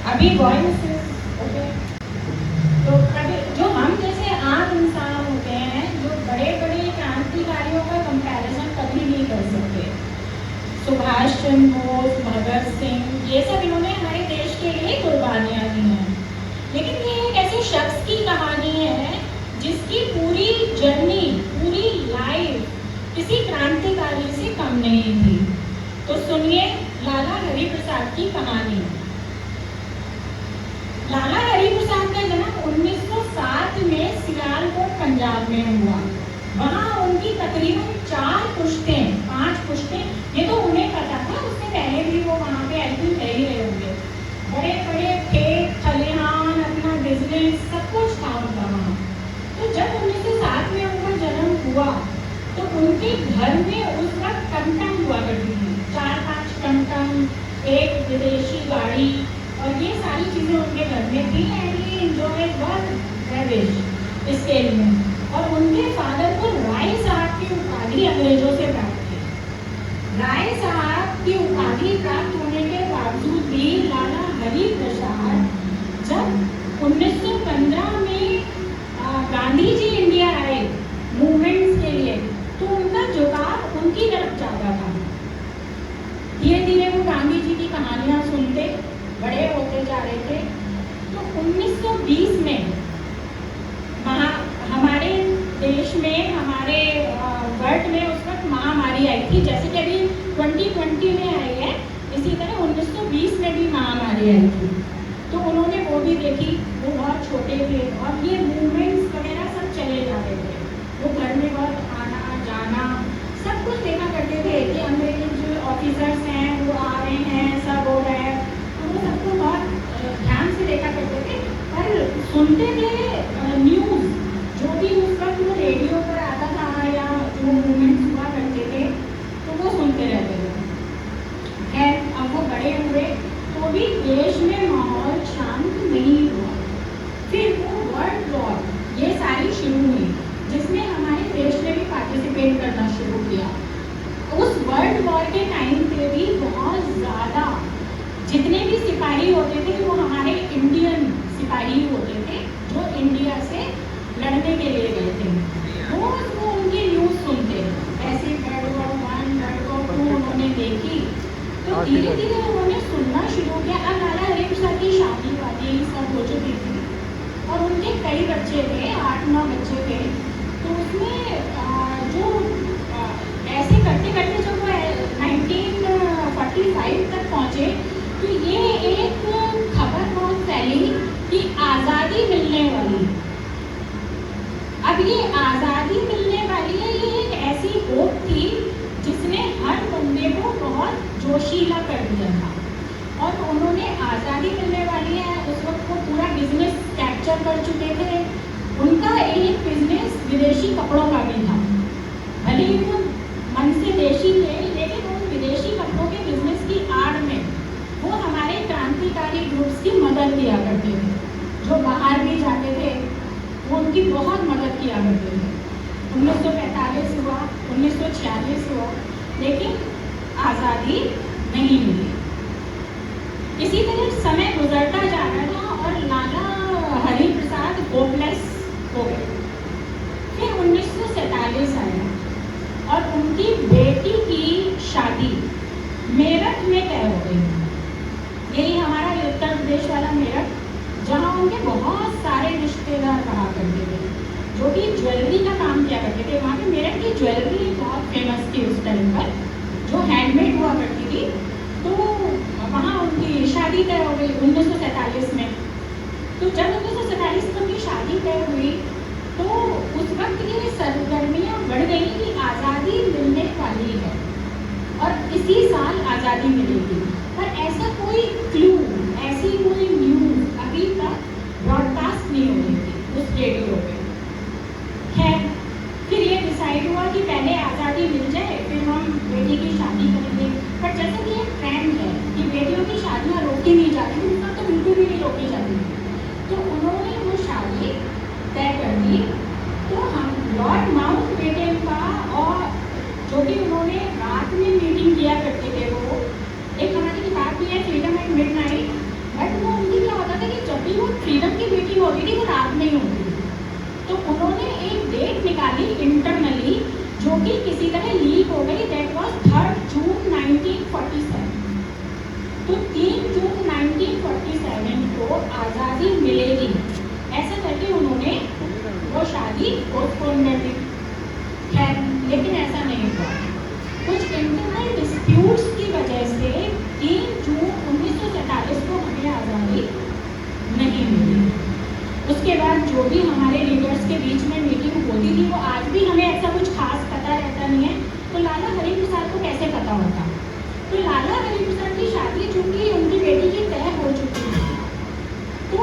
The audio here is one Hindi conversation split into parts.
अभी वॉइस ओके। तो जो हम जैसे आम इंसान होते हैं, जो बड़े बड़े क्रांतिकारियों का कंपैरिजन कभी नहीं कर सकते। सुभाष चंद्र बोस, भगत सिंह, ये सब इन्होंने हमारे देश के लिए कुर्बानियाँ दी हैं। लेकिन ये एक ऐसे शख्स की कहानी है जिसकी पूरी जर्नी, पूरी लाइफ किसी क्रांतिकारी से कम नहीं थी। तो सुनिए लाला हरिप्रसाद की कहानी। लाला हरिप्रसाद का जन्म 1907 में सियालकोट पंजाब में हुआ। वहाँ उनकी तकरीबन 4 पुश्तें, 5 पुश्तें, ये तो उन्हें पता था, उससे पहले भी वो वहाँ पे आई थिंक रह ही रहे होंगे। बड़े बड़े खेत खलिहान, अपना बिजनेस, सब कुछ था उनका वहाँ। तो जब 1907 में उनका जन्म हुआ तो उनके घर में उस वक्त टमटम हुआ करती थी, 4-5 टमटम, एक विदेशी गाड़ी, और ये सारी चीज़ें उनके घर में थी। एंड ये इंजॉय बहुत इसके लिए। और उनके फादर को राय साहब की उपाधि अंग्रेजों से प्राप्त थी। राय साहब की उपाधि प्राप्त होने के बावजूद भी लाला हरिप्रसाद जब 1915 में गांधी जी इंडिया आए मूवमेंट्स के लिए, तो उनका झुकाव उनकी तरफ ज़्यादा था। धीरे धीरे वो गांधी जी की कहानियाँ सुनते बड़े होते जा रहे थे। तो 1920 में हमारे देश में, हमारे वर्ल्ड में उस वक्त महामारी आई थी, जैसे कि अभी 2020 में आई है, इसी तरह 1920 में भी महामारी आई थी। तो उन्होंने वो भी देखी। वो बहुत छोटे थे और ये मूवमेंट्स वगैरह सब चले जाते थे। वो घर में बहुत आना जाना सब कुछ देखा करते थे कि अंग्रेज जो ऑफिसर्स हैं वो आ रहे हैं, सब हो रहा है, तो वो सबको बहुत ध्यान से देखा करते थे। पर सुनते थे न्यूज़, जो भी उस वक्त वो रेडियो पर आता था या जो मूवमेंट्स हुआ करते थे, तो वो सुनते रहते थे। खैर, अब वो बड़े हुए तो भी देश में माहौल शांत नहीं हुआ। फिर वो वर्ल्ड वॉर ये सारी शुरू हुई, जिसमें हमारे देश ने भी पार्टिसिपेट करना शुरू किया। उस वर्ल्ड वॉर के टाइम पे भी बहुत ज़्यादा जितने भी सिपाही होते थे वो हमारे इंडियन सिपाही होते थे, जो इंडिया से लड़ने के लिए गए थे। वो उनकी न्यूज़ सुनते, ऐसे वर्ल्ड वॉर 1, वर्ल्ड वॉर 2 उन्होंने देखी। तो धीरे धीरे उन्होंने सुनना शुरू किया। अब लाला हरिप्रसाद की शादी वादी सब हो चुकी थी और उनके कई बच्चे थे, 8-9 बच्चे थे। तो उसमें जो ऐसे करते करते जब वो 1945 तक पहुँचे, तो ये एक खबर बहुत फैली कि आज़ादी मिलने वाली। अब ये आज़ादी मिलने वाली है, ये एक ऐसी होप थी जिसने हर बंदे को बहुत जोशीला कर दिया था। और उन्होंने आज़ादी मिलने वाली है, उस वक्त वो पूरा बिजनेस कैप्चर कर चुके थे। उनका एक बिजनेस विदेशी कपड़ों का भी था। भले ही वो मन से देशी थे, लेकिन उन विदेशी कपड़ों के बिजनेस की आड़ में वो हमारे क्रांतिकारी ग्रुप्स की मदद किया करते थे। जो बाहर भी जाते थे वो उनकी बहुत मदद किया करते थे। 1945 हुआ, 1946 हुआ, लेकिन आज़ादी नहीं मिली। इसी तरह समय गुजरता जा रहा था और लाला हरिप्रसाद होपलेस हो गए। फिर 1947 आया और उनकी बेटी की शादी मेरठ में तय हो गई। यही हमारा उत्तर प्रदेश वाला मेरठ, जहाँ उनके बहुत सारे रिश्तेदार रहा करते थे, जो कि ज्वेलरी का काम किया करते थे। वहाँ पे मेरठ की ज्वेलरी बहुत फेमस थी उस टाइम पर, जो हैंडमेड हुआ करती थी। तो वहाँ उनकी शादी तय हो गई 1947 में। तो जब 1947 में उनकी शादी तय हुई तो उस वक्त ये सरगर्मियाँ बढ़ गई कि आज़ादी मिलने वाली है और इसी साल आज़ादी मिलेगी। पर ऐसा कोई क्लू, ऐसी कोई न्यूज़ अभी तक ब्रॉडकास्ट नहीं हो रही थी उस रेडियो पे। खैर, फिर ये डिसाइड हुआ कि पहले आज़ादी मिल जाए, फिर हम बेटी की शादी करेंगे। पर जैसे कि एक ट्रेंड है कि बेटियों की शादियाँ रोकी नहीं जाती, उनका तो बिल्कुल भी नहीं रोकी जाती। तो उन्होंने वो शादी तय कर दी। तो हम लॉर्ड माउंटबेटन का, और जो कि उन्होंने रात में मीटिंग किया करते थे, वो एक हमारी किताब भी है फ्रीडम एट मिडनाइट, फ्रीडम की मीटिंग होती थी वो रात में ही होती थी। तो उन्होंने एक डेट निकाली इंटरनली जो कि किसी तरह लीक हो गई, दैट वाज 3 जून 1947। तो 3 जून 1947 को आज़ादी मिलेगी ऐसा करके उन्होंने वो शादी पोस्टपोन कर दी। खैर लेकिन ऐसा नहीं हुआ, कुछ इंटरनल डिस्प्यूट्स की वजह से 3 जून 1947 को हमें आज़ादी नहीं मिली। उसके बाद जो भी हमारे लीडर्स के बीच में मीटिंग होती थी वो आज भी हमें ऐसा कुछ खास पता रहता नहीं है। तो लाला हरि प्रसाद को कैसे पता होता? तो लाला हरि प्रसाद की शादी चूंकि उनकी बेटी की तय हो चुकी थी, तो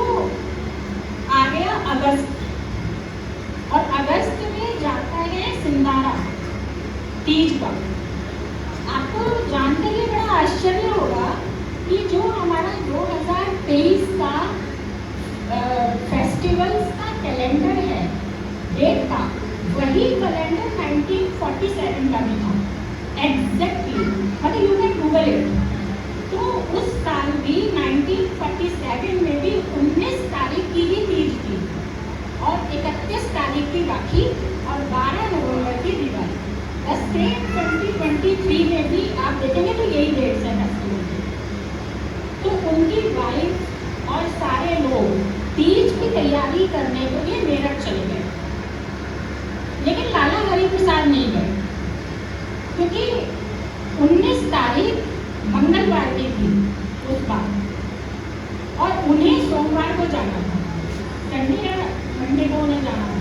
आ गया अगस्त, और अगस्त में जाता है सिंदारा तीज का। आपको जानकर ये बड़ा आश्चर्य होगा कि जो हमारा 2023 का फेस्टिवल्स का कैलेंडर है डेट का, वही कैलेंडर 1947 का भी था एग्जैक्टली, मतलब यू कैन गूगल इट। तो उस साल भी 1947 में भी 19 तारीख की ही तीज थी और 31 तारीख की राखी और 12 नवंबर की दिवाली। द सेम 2023 में भी आप देखेंगे तो यही डेट्स है फेस्टिवल के। तो उनकी वाइफ और सारे लोग तीज की तैयारी करने के लिए मेरठ चले गए, लेकिन लाला हरि प्रसाद नहीं गए क्योंकि 19 तारीख मंगलवार की थी उस बार, और उन्हें सोमवार को जाना था, संडे या मंडे को उन्हें जाना था।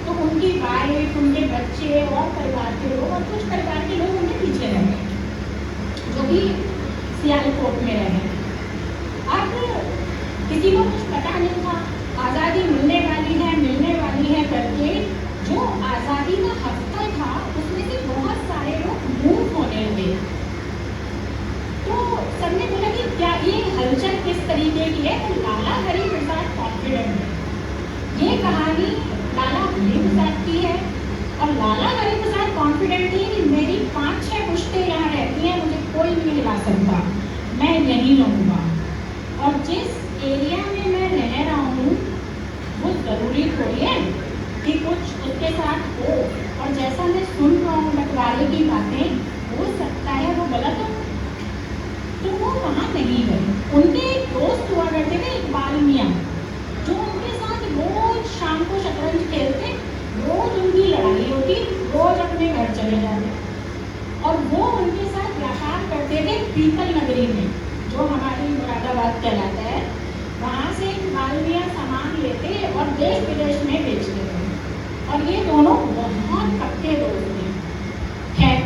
तो उनकी वाइफ, उनके बच्चे और परिवार के लोग और कुछ परिवार के लोग उनके पीछे रह गए, जो कि सियालकोट में रहे। अब किसी को कुछ पता नहीं था, आज़ादी मिलने वाली है करके जो आज़ादी का हफ्ता था उसमें से बहुत सारे लोग मूव होने लगे। तो सबने बोला कि क्या ये हलचल किस तरीके की है? तो लाला हरि प्रसाद कॉन्फिडेंट है। ये कहानी लाला हरि प्रसाद की है और लाला हरि प्रसाद कॉन्फिडेंट है कि मेरी 5-6 पुश्तें यहाँ रहती हैं, मुझे कोई नहीं हिला सकता, मैं यहीं रहूँगा। और जिस एरिया में मैं रह रहा हूँ वो ज़रूरी थोड़ी है कि कुछ उसके साथ हो, और जैसा मैं सुन रहा हूँ बंटवारे की बातें, हो सकता है वो गलत हो। तो वो वहाँ नहीं गए। उनके एक दोस्त हुआ करते थे इकबाल मियाँ, जो उनके साथ रोज शाम को शतरंज खेलते, रोज उनकी लड़ाई होती, रोज अपने घर चले जाते, और वो उनके साथ व्यापार करते थे पीपल नगरी में, जो हमारी मुरादाबाद कहलाता है। वहाँ से इकबाल मियाँ सामान लेते और देश विदेश में बेचते थे, और ये दोनों बहुत पक्के दोस्त थे। खैर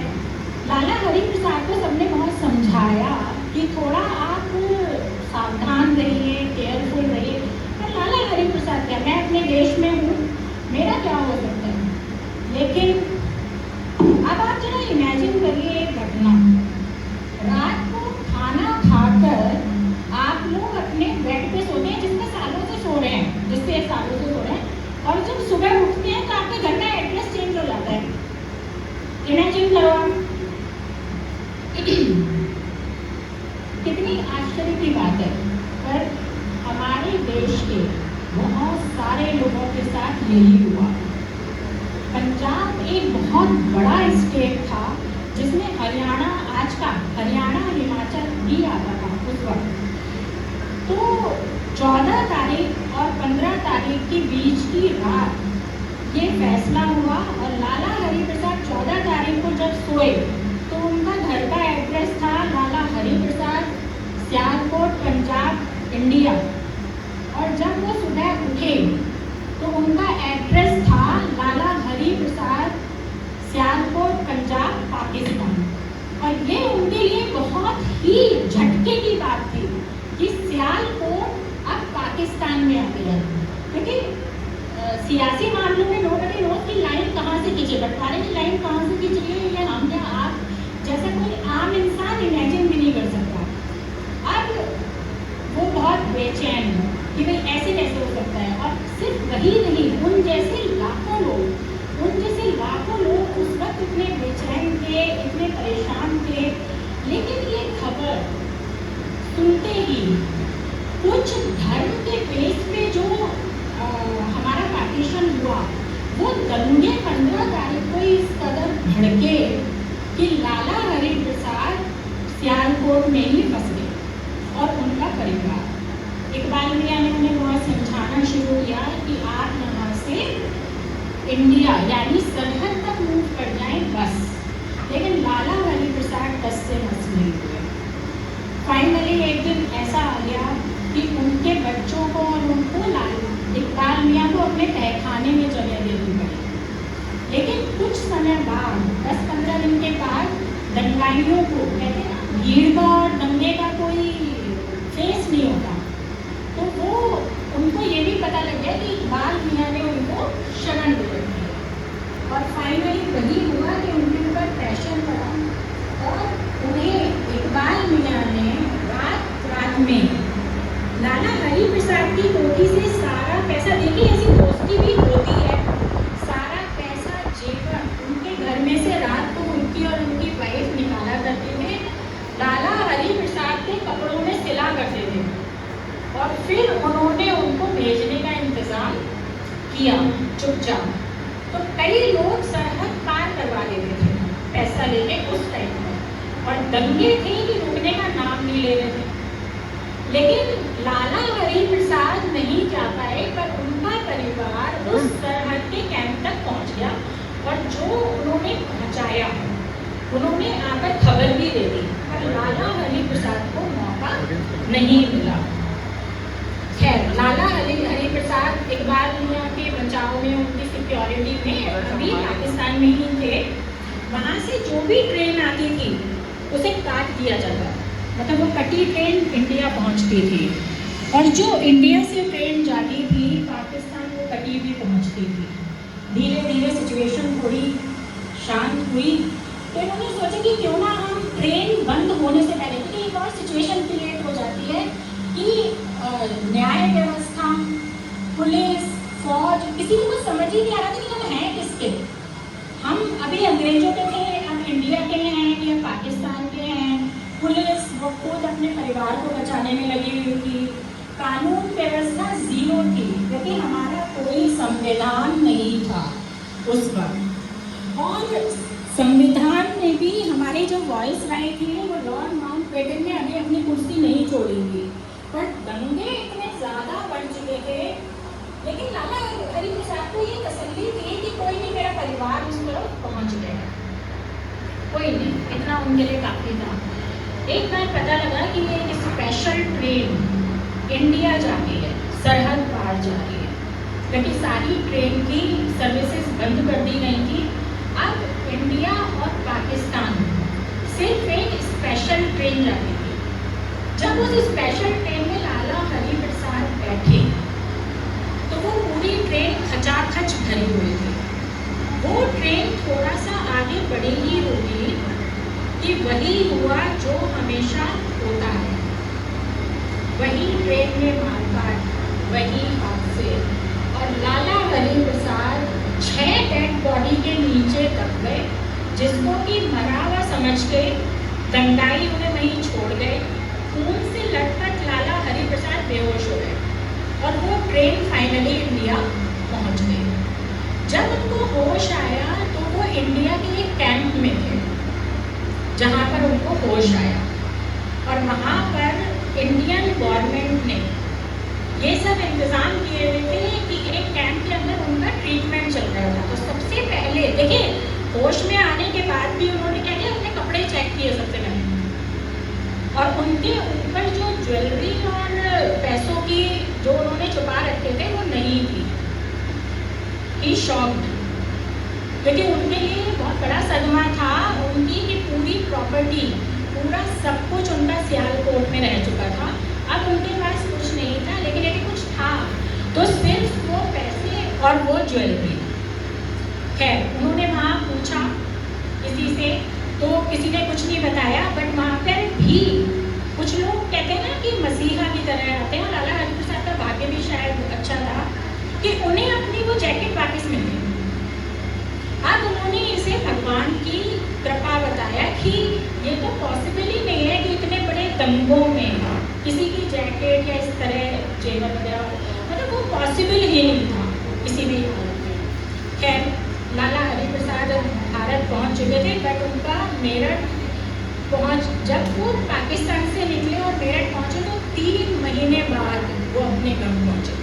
लाला हरि प्रसाद को सबने बहुत समझाया कि थोड़ा आप सावधान रहिए, केयरफुल रहिए, पर लाला हरि प्रसाद क्या, मैं अपने देश में हूँ, मेरा क्या हो सकता है। लेकिन अब आप जरा इमेजिन करिए एक घटना, रात को खाना खाकर आप लोग अपने बेड पे सोते हैं जिसमें सालों से सो रहे हैं, जिससे सालों से सो रहे हैं, और जब सुबह उठते हैं तो आपके घर का एड्रेस चेंज हो जाता है। इमेजिन करो आप, कितनी आश्चर्य की बात है। पर हमारे देश के बहुत सारे लोगों के साथ यही हुआ। पंजाब एक बहुत बड़ा स्टेट था जिसमें हरियाणा, आज का हरियाणा, हिमाचल भी आता था उस वक्त। तो 14 तारीख और 15 तारीख के बीच की रात ये फैसला हुआ, और लाला हरि प्रसाद 14 तारीख को जब सोए तो उनका घर का एड्रेस था लाला हरि प्रसाद, सियालकोट, पंजाब, इंडिया। और जब वो सुबह उठे तो उनका एड्रेस था लाला हरि प्रसाद, सियालकोट, पंजाब, पाकिस्तान। और ये उनके लिए बहुत ही झटके की बात थी कि सियालकोट अब पाकिस्तान में आ गया, क्योंकि सियासी मामलों में नोबडी नोस की लाइन कहाँ से खींचे, बंटवारे की लाइन कहाँ से खींच रही है, ये हम या आप जैसा कोई आम इंसान इमेजिन भी नहीं कर सकता। अब वो बहुत बेचैन है कि भाई ऐसे कैसे हो सकता है। और सिर्फ वही नहीं, उन जैसे लाखों लोग उस वक्त इतने बेचैन थे, इतने परेशान थे। लेकिन ये खबर सुनते ही कुछ धर्म के बेस दंगे 15 तारीख को इस कदर भड़के कि लाला हरिप्रसाद सियालकोट में ही फंस गए और उनका परिवार। इकबाल मियाँ ने उन्हें बहुत समझाना शुरू किया कि आप यहाँ से इंडिया यानी सरहद तक मूव कर जाएं बस, लेकिन लाला हरिप्रसाद टस से मस नहीं हुए। फाइनली एक दिन ऐसा आ गया कि उनके बच्चों को और उनको इकबाल मियाँ को अपने तहखाने में जगह देनी पड़ी। लेकिन कुछ समय बाद 10-15 दिन के बाद दंगाइयों को, कहते हैं ना भीड़ का और दंगे का कोई फेस नहीं होता, तो वो उनको ये भी पता लग गया कि इकबाल मियाँ ने उनको शरण दे रखी है। और फाइनली वही हुआ कि उनके ऊपर प्रेशर पड़ा और उन्हें इकबाल मियाँ ने रात में लाला हरिप्रसाद की कोठी से सारा पैसा, देखिए ऐसी दोस्ती भी होती है, सारा पैसा जेवर उनके घर में से रात को उनकी और उनकी वाइफ निकाला करते थे, लाला हरिप्रसाद के कपड़ों में सिला करते थे और फिर उन्होंने उनको भेजने का इंतज़ाम किया चुपचाप। तो कई लोग सरहद पार करवा देते थे पैसा लेके उस टाइम में, और दंगे थे कि रुकने का नाम नहीं ले रहे थे। लेकिन लाला हरिप्रसाद नहीं जा पाए, पर उनका परिवार उस सरहद के कैंप तक पहुंच गया और जो उन्होंने पहुंचाया उन्होंने आकर खबर भी दे दी, पर लाला हरिप्रसाद को मौका नहीं मिला। खैर, लाला हरिप्रसाद इकबाल मियाँ के बचाव में, उनकी सिक्योरिटी में अभी पाकिस्तान में ही थे। वहाँ से जो भी ट्रेन आती थी उसे काट दिया जाता, मतलब वो कटी ट्रेन इंडिया पहुंचती थी, और जो इंडिया से ट्रेन जाती थी पाकिस्तान वो कटी भी पहुंचती थी। धीरे धीरे सिचुएशन थोड़ी शांत हुई, तो इन्होंने सोचा कि क्यों ना हम ट्रेन बंद होने से पहले, क्योंकि एक और सिचुएशन क्रिएट हो जाती है कि न्याय व्यवस्था, पुलिस, फौज, किसी को कुछ समझ ही नहीं आ रहा था कि हम हैं किसके। हम अभी अंग्रेजों के थे, अब इंडिया के हैं या पाकिस्तान के हैं। पुलिस वो खुद अपने परिवार को बचाने में लगी हुई थी, कानून व्यवस्था जीरो थी, क्योंकि हमारा कोई संविधान नहीं था उस वक्त। और संविधान में भी हमारे जो वॉइस राय थे वो लॉर्ड माउंटबेटन ने अभी अपनी कुर्सी नहीं छोड़ी थी, पर दंगे इतने ज़्यादा बढ़ चुके थे। लेकिन लाला हरिप्रसाद को ये तसल्ली थी कि कोई नहीं, मेरा परिवार उस तरफ पहुँच गया, कोई नहीं, इतना उनके लिए काफ़ी था। एक बार पता लगा कि ये एक स्पेशल ट्रेन इंडिया जा रही है, सरहद पार जा रही है, क्योंकि सारी ट्रेन की सर्विसेज बंद कर दी गई थी। अब इंडिया और पाकिस्तान सिर्फ एक स्पेशल ट्रेन जाती थी। जब उस स्पेशल ट्रेन में लाला हरिप्रसाद बैठे तो वो पूरी ट्रेन खचाखच भरी हुई थी। वो ट्रेन थोड़ा सा आगे बढ़ेगी होगी कि वही हुआ जो हमेशा होता है, वही ट्रेन में मारकाट, वही हादसे, और लाला हरिप्रसाद 6 डेड बॉडी के नीचे दब गए, जिसको कि मरा हुआ समझ के दंगाई उन्हें वहीं छोड़ गए। खून से लटपट लाला हरिप्रसाद बेहोश हो गए और वो ट्रेन फाइनली इंडिया पहुंच गई। जब उनको होश आया तो वो इंडिया के एक कैंप में थे जहाँ पर उनको होश आया, और वहाँ पर इंडियन गवर्नमेंट ने ये सब इंतज़ाम किए हुए थे कि एक कैंप के अंदर उनका ट्रीटमेंट चल रहा था। तो सबसे पहले देखिए, होश में आने के बाद भी उन्होंने क्या किया, अपने कपड़े चेक किए सबसे पहले, और उनके ऊपर जो ज्वेलरी और पैसों की जो उन्होंने छुपा रखे थे वो नहीं थी। ही शॉक्ड, क्योंकि उनके लिए बहुत बड़ा सदमा था उनकी कि पूरी प्रॉपर्टी, पूरा सब कुछ उनका सियालकोट में रह चुका था। अब उनके पास कुछ नहीं था, लेकिन यदि कुछ था तो सिर्फ वो पैसे और वो ज्वेलरी। खैर, उन्होंने वहाँ पूछा किसी से, तो किसी ने कुछ नहीं बताया, बट वहाँ पर भी कुछ लोग कहते हैं ना कि मसीहा की तरह आते हैं, और लाला हरिप्रसाद का भाग्य भी शायद अच्छा था कि उन्हें अपनी वो जैकेट वापस मिल गई। अब उन्होंने इसे भगवान की कृपा बताया कि ये तो पॉसिबल ही नहीं है कि इतने बड़े दंगों में किसी की जैकेट या इस तरह जेवर वगैरह, मतलब वो पॉसिबल ही नहीं था किसी भी हालत में। खैर लाला हरिप्रसाद भारत पहुंच चुके थे, बट उनका मेरठ जब वो पाकिस्तान से निकले और मेरठ पहुंचे तो 3 महीने बाद वो अपने घर पहुंचे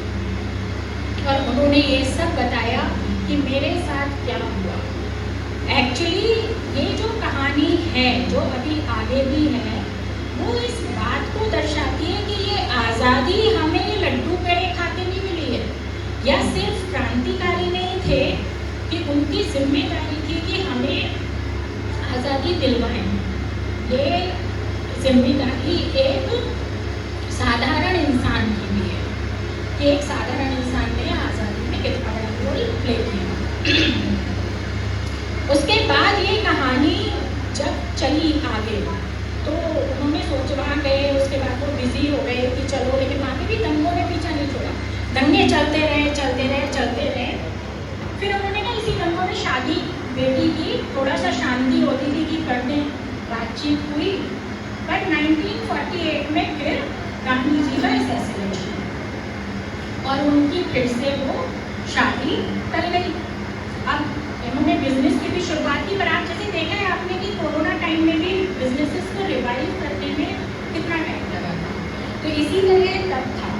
और उन्होंने ये सब बताया कि मेरे साथ क्या हुआ। एक्चुअली ये जो कहानी है, जो अभी आगे भी है, वो इस बात को दर्शाती है कि ये आज़ादी हमें लड्डू पेड़े खाते नहीं मिली है, या सिर्फ क्रांतिकारी नहीं थे कि उनकी जिम्मेदारी थी कि हमें आज़ादी दिलवाएं। ये जिम्मेदारी एक साधारण इंसान की भी है कि एक साधारण इंसान ने आज़ादी में कितना बड़ा रोल प्ले किया। उसके बाद ये कहानी जब चली आगे तो उन्होंने सोच वहाँ गए, उसके बाद वो बिजी हो गए कि चलो, लेकिन वहाँ पे भी दंगों ने पीछा नहीं छोड़ा, दंगे चलते रहे। फिर उन्होंने ना इसी दंगों में शादी बेटी की, थोड़ा सा शांति होती थी कि कर दें, बातचीत हुई, बट 1948 में फिर गांधी जी का असैसिनेशन और उनकी फिर से वो शादी टल गई। अब इन्होंने बिजनेस की भी शुरुआत की, पर आप जैसे देखा है आपने कि कोरोना टाइम में भी बिजनेसेस को रिवाइव करने में कितना टाइम लगा था। तो इसी तरह तब था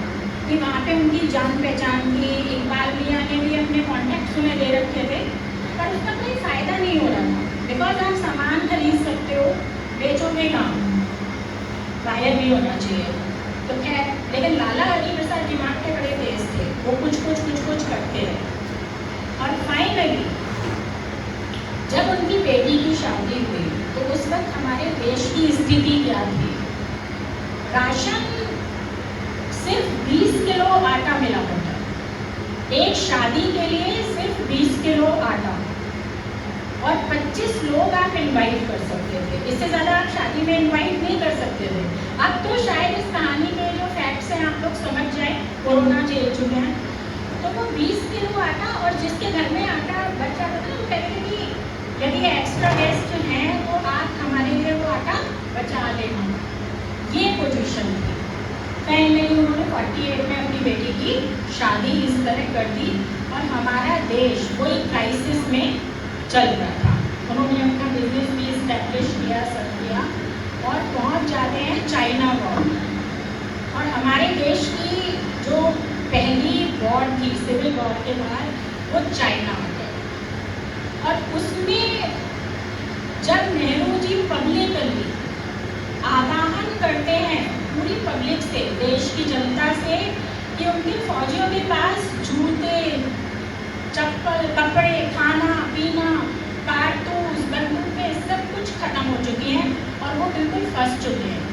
कि वहाँ पे उनकी जान पहचान की, इकबाल मियाँ ने भी अपने कॉन्टैक्ट्स उन्हें दे रखे थे, पर उसका कोई फ़ायदा नहीं हो रहा था। बिकॉज आप सामान खरीद सकते हो, बेचोगे काम, बाहर भी होना चाहिए। तो खैर, लेकिन लाला हरिप्रसाद दिमाग के बड़े तेज थे, वो कुछ करते रहे। और फाइनली जब उनकी बेटी की शादी हुई तो उस वक्त हमारे देश की स्थिति क्या थी? राशन सिर्फ 20 किलो आटा मिला करता, एक शादी के लिए सिर्फ 20 किलो आटा, और 25 लोग आप इनवाइट कर सकते थे, इससे ज़्यादा आप शादी में इनवाइट नहीं कर सकते थे। अब तो शायद इस कहानी के जो फैक्ट्स हैं आप लोग समझ जाए, कोरोना झेल चुके हैं, तो वो 20 किलो आटा, और जिसके घर में आटा बच जाता था वो कहते कि यदि एक्स्ट्रा गेस्ट हैं तो आप हमारे लिए वो आटा बचा लेना। ये पोजीशन थी। फाइनली उन्होंने 48 में अपनी बेटी की शादी इस तरह कर दी और हमारा देश कोई क्राइसिस में चल रहा था। उन्होंने अपना बिजनेस भी इस्टेब्लिश किया, सब किया, और पहुंच जाते हैं चाइना वॉर। और हमारे देश की जो पहली वॉर थी सिविल वॉर के बाद, वो चाइना में, और उसमें जब नेहरू जी पब्लिकली आह्वान करते हैं पूरी पब्लिक से, देश की जनता से, कि उनके फौजियों के पास जूते, चप्पल, कपड़े, खाना पीना, कारतूस, बंदूकें सब कुछ खत्म हो चुकी हैं और वो बिल्कुल फंस चुके हैं।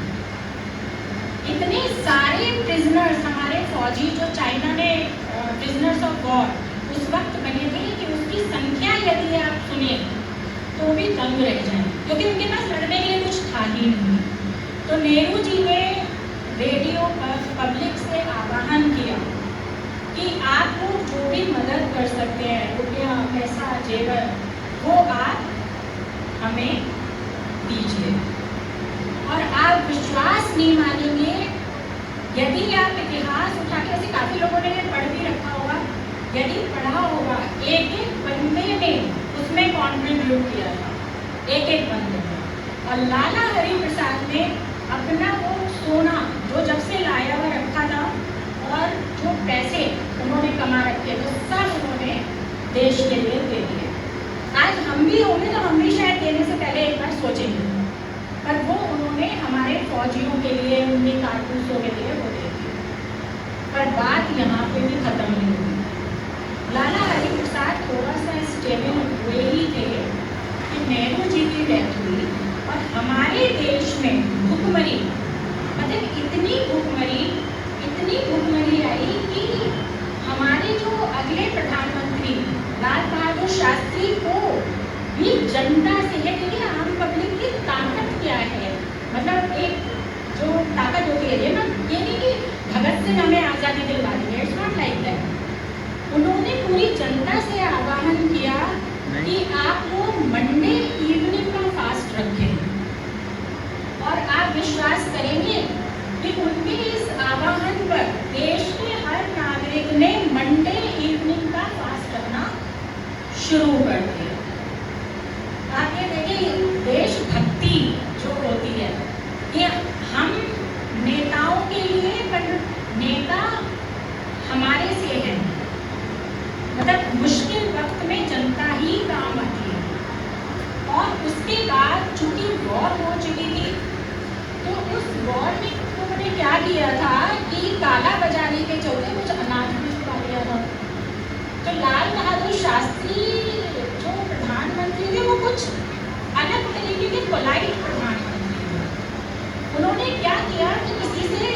इतने सारे प्रिजनर्स हमारे फौजी जो चाइना ने प्रिजनर्स ऑफ वॉर उस वक्त बने थे कि उसकी संख्या यदि आप सुने तो भी दंग रह जाए, क्योंकि उनके पास लड़ने के लिए कुछ था ही नहीं। तो नेहरू जी ने रेडियो पर पब्लिक से आह्वान किया कि आप लोग जो भी मदद कर सकते हैं, रुपया, पैसा, जेवर, वो आप हमें दीजिए। और आप विश्वास नहीं मानेंगे, यदि आप इतिहास उठा के, ऐसे काफ़ी लोगों ने पढ़ भी रखा होगा, यदि पढ़ा होगा, एक एक बंदे ने उसमें कॉन्ट्रीब्यूट किया था, एक एक बंदे ने। और लाला हरिप्रसाद ने अपना वो सोना जो जब से लाया हुआ रखा था और जो पैसे उन्होंने कमा रखे थे, सब उन्होंने देश के लिए दे दिए। आज हम भी होंगे तो हम भी शायद देने से पहले एक बार सोचेंगे, पर वो उन्होंने हमारे फौजियों के लिए, उनके कारतूसों के लिए वो दे दिए। पर बात यहाँ पे भी खत्म नहीं हुई। लाला हरिप्रसाद थोड़ा सा स्टेबल हुए ही थे कि नेहरू जी की डेथ हुई और हमारे देश में भुखमरी, मतलब इतनी भुखमरी आई कि हमारे जो अगले प्रधानमंत्री लाल बहादुर शास्त्री को भी जनता से, है देखिए आम पब्लिक की ताकत क्या है, मतलब एक जो ताकत होती है ना, ये नहीं कि भगत सिंह हमें आज़ादी दिलवा देंगे, इट्स नॉट लाइक दैट। उन्होंने पूरी जनता से आह्वान किया कि आप वो मंडे इवनिंग का फास्ट रखें, और आप विश्वास करेंगे कि उनके इस आह्वान पर देश के हर नागरिक ने मंडे इवनिंग का फास्ट रखना शुरू कर दिया। आप ये देखिए, देशभक्ति जो होती है ये हम नेताओं के लिए, पर नेता हमारे से है, मतलब मुश्किल वक्त में जनता ही काम आती है। और उसके बाद चूंकि वॉर हो चुकी थी, तो उस वॉर में उन्होंने क्या किया था कि काला बाजारी के चलते कुछ अनाज भी छुपा लिया था। तो लाल बहादुर शास्त्री जो प्रधानमंत्री थे वो कुछ अलग तरीके के पोलाइट प्रधानमंत्री थे। उन्होंने क्या किया कि किसी से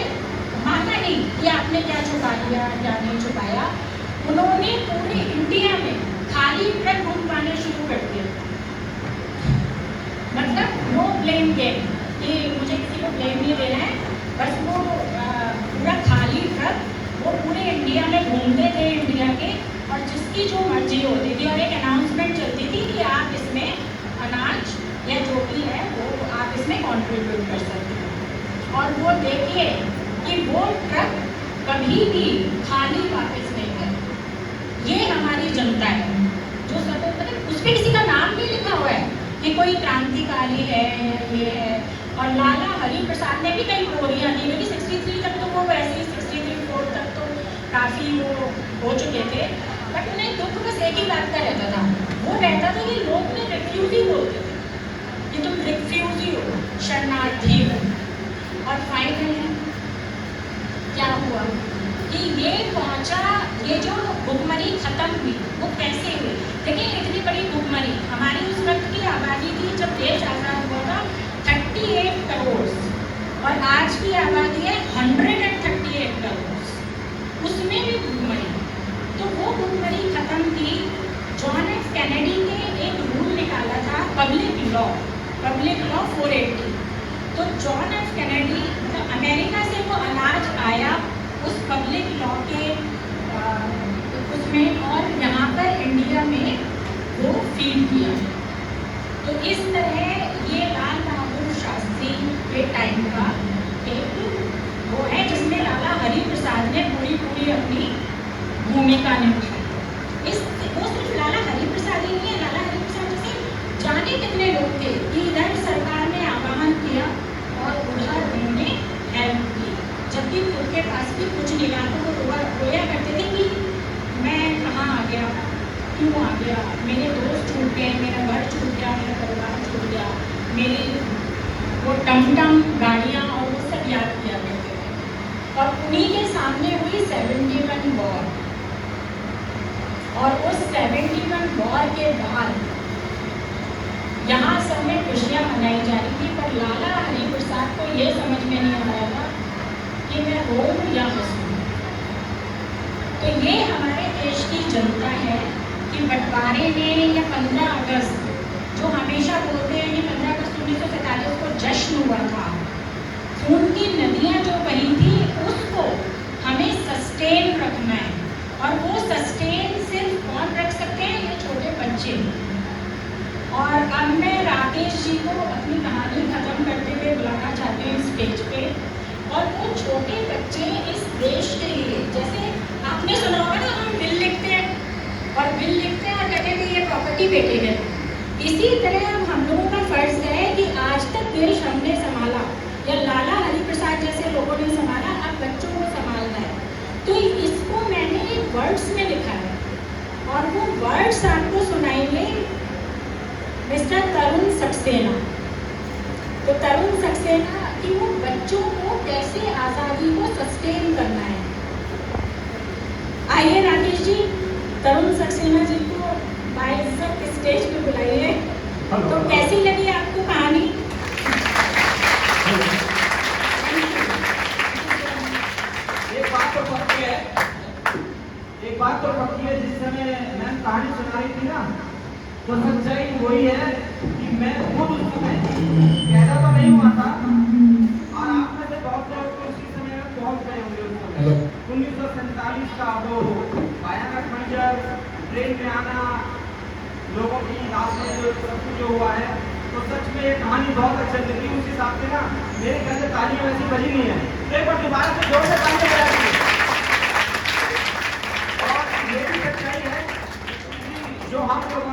मांगा नहीं कि आपने क्या छुपा लिया क्या नहीं छुपाया। उन्होंने पूरे इंडिया में खाली ट्रक घुमवाने शुरू कर दिए, मतलब नो ब्लेम गेम, कि मुझे किसी को ब्लेम नहीं देना है, बस वो पूरा खाली ट्रक वो पूरे इंडिया में घूमते थे इंडिया के, और जिसकी जो मर्जी होती थी और एक अनाउंसमेंट चलती थी कि आप इसमें अनाज या जो भी है वो आप इसमें कंट्रीब्यूट कर सकते हो। और वो देखिए कि वो ट्रक कभी भी खाली वापस नहीं गए। ये हमारी जनता है जो सब, मतलब उस पर किसी का नाम नहीं लिखा हुआ है कि कोई क्रांतिकारी है या ये है। और लाला हरि प्रसाद ने भी कई बोरियां दी, क्योंकि 63 तक तो वो वैसे ही 63-4 तक तो काफ़ी वो हो चुके थे, बट उन्हें दुख बस एक ही बात का रहता था, वो रहता था कि लोग उन्हें रिफ्यूजी बोलते थे कि तुम रिफ्यूजी हो, शरणार्थी हो। और फाइनली क्या हुआ कि ये पहुंचा, ये जो भुखमरी खत्म हुई वो कैसे हुई। देखिए इतनी बड़ी भुखमरी, हमारी उस वक्त की आबादी थी जब देश आज़ाद हुआ था 38 करोड़, और आज की आबादी है 138 करोड़, उसमें भी भुखमरी। तो वो भुखमरी खत्म थी। जॉन एफ कैनेडी ने एक रूल निकाला था, पब्लिक लॉ 480। तो जॉन एफ कैनेडी, तो अमेरिका से वो अनाज आया उस पब्लिक लॉ के उसमें, और यहाँ पर इंडिया में वो फीड किया। तो इस तरह ये लाल बहादुर शास्त्री के टाइम का एक वो है जिसमें लाला हरि प्रसाद ने पूरी अपनी भूमिका निभाई। इस वो सिर्फ लाला हरि प्रसाद ही नहीं है, लाला हरि प्रसाद जैसे जाने कितने लोग थे कि इधर सरकार ने आह्वान किया और उधर उन्होंने हेल्प की, जबकि उनके पास भी कुछ नहीं था। तो वो रोया करते थे कि मैं कहाँ आ गया, क्यों आ गया, मेरे दोस्त छूट गए, मेरा घर छूट गया, मेरा परिवार छूट गया, मेरी वो टम गाड़ियाँ और वो सब याद किया करते थे। और उन्हीं के सामने हुई 71 वॉर, और उस 71 वॉर के बाद यहाँ सब में खुशियाँ मनाई जा रही थी, पर लाला हरि प्रसाद को ये समझ में नहीं आ रहा था कि मैं रोऊं या हंसूं। तो ये हमारे देश की जनता है कि बंटवारे में या 15 अगस्त, जो हमेशा बोलते हैं कि 15 अगस्त 1947 को जश्न हुआ था, खून की नदियाँ जो बही थी उसको हमें सस्टेन रखना है। और वो सस्टेन सिर्फ कौन रख सकते हैं, ये छोटे बच्चे। और अब मैं राकेश जी को अपनी कहानी खत्म करते हुए बुलाना चाहती हूँ स्टेज पे। और वो छोटे बच्चे इस देश के लिए, जैसे आपने सुना होगा ना, हम बिल लिखते हैं और कहते हैं कि ये प्रॉपर्टी बेटे है, इसी तरह अब हम लोगों का फर्ज है कि आज तक देश हमने संभाला या लाला हरि प्रसाद जैसे लोगों ने संभाला, अब बच्चों को संभालना है। तो इसको मैंने वर्ड्स में लिखा है और वो वर्ड्स आपको सुनाएंगे मिस्टर तरुण सक्सेना। तो तरुण सक्सेना कि वो बच्चों को कैसे आज़ादी को सस्टेन करना है। आइए राकेश जी, तरुण सक्सेना जी को बाइज्जत स्टेज पे बुलाइए। तो कैसी लगी आपको कहानी? एक बात तो पक्की है, जिस समय मैं कहानी सुना रही थी ना, तो सच्चाई वही है कि मैं खुद उस समय पैदा तो नहीं हुआ था, और आप में से बहुत लोग तो उसी समय में पहुंच गए होंगे उस समय। 1947 का वो भयानक मंजर, ट्रेन में आना, लोगों की रात में जो सब कुछ जो हुआ है, तो सच में ये कहानी बहुत अच्छी लगी। उस हिसाब से ना मेरे घर से तालियां वैसी बजी नहीं है, एक बार दोबारा से जोर से तालियां बजाइए। और ये भी सच्चाई है जो हम लोग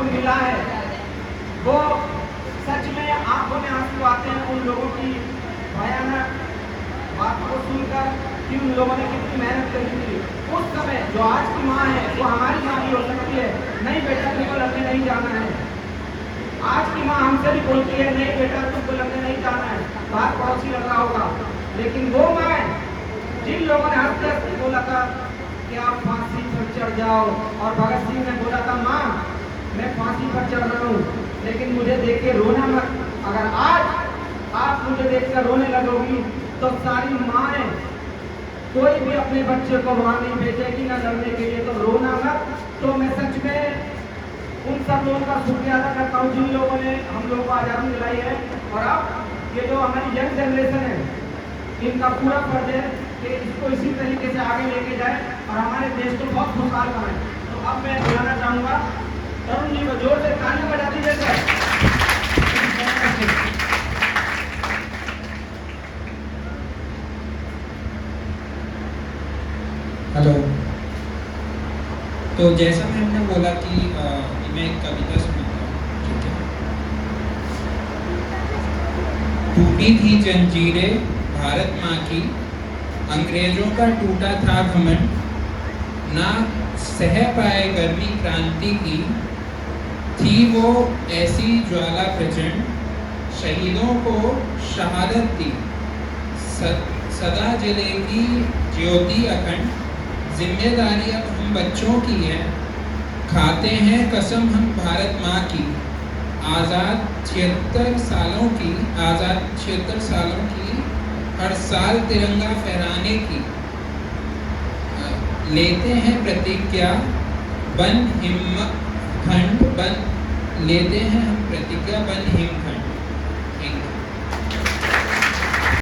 को मिला है वो सच में आंखों में आंसू आते हैं उन लोगों की भयानक बातों को सुनकर कि उन लोगों ने कितनी मेहनत करी थी। उस समय जो आज की माँ है वो हमारी माँ भी हो सकती है, नहीं बेटा तुमको लड़ने नहीं जाना है। आज की माँ हमसे भी बोलती है नहीं बेटा तुमको लड़ने नहीं जाना है, बाहर पड़ोसी लग रहा होगा। लेकिन वो माँ जिन लोगों ने हंसते हंसते बोला था कि आप फांसी पर चढ़ जाओ, और भगत सिंह ने बोला था माँ मैं फांसी पर चढ़ रहा हूँ लेकिन मुझे देख के रोना मत। अगर आज आप मुझे देखकर रोने लगोगी तो सारी माएँ कोई भी अपने बच्चे को वहां नहीं भेजेगी ना लड़ने के लिए, तो रोना मत। तो मैं सच में उन सब लोगों का शुक्रिया अदा करता हूँ जिन लोगों ने हम लोगों को आज़ादी दिलाई है। और अब ये जो हमारी यंग जनरेशन है इनका पूरा फर्ज है कि इसको इसी तरीके से आगे लेके जाए और हमारे देश को बहुत खुशहाल बनाए। तो अब मैं बुलाना चाहूँगा तरुण जी को, जोर से ताली बजा दीजिए सर। हेलो। तो जैसा मैंने बोला कि मैं एक कविता सुनाता हूँ, ठीक है। टूटी थी जंजीरें भारत माँ की, अंग्रेजों का टूटा था घमंड, ना सह पाए गर्मी क्रांति की, थी वो ऐसी ज्वाला प्रचंड, शहीदों को शहादत दी, सदा जलेगी ज्योति अखंड, जिम्मेदारी अब हम बच्चों की है, खाते हैं कसम हम भारत माँ की, आज़ाद 76 सालों की, आज़ाद 76 सालों की, हर साल तिरंगा फहराने की, लेते हैं प्रतिज्ञा बन हिम्मत खंड, बन लेते हैं हम प्रतिज्ञा बन हिमखंड।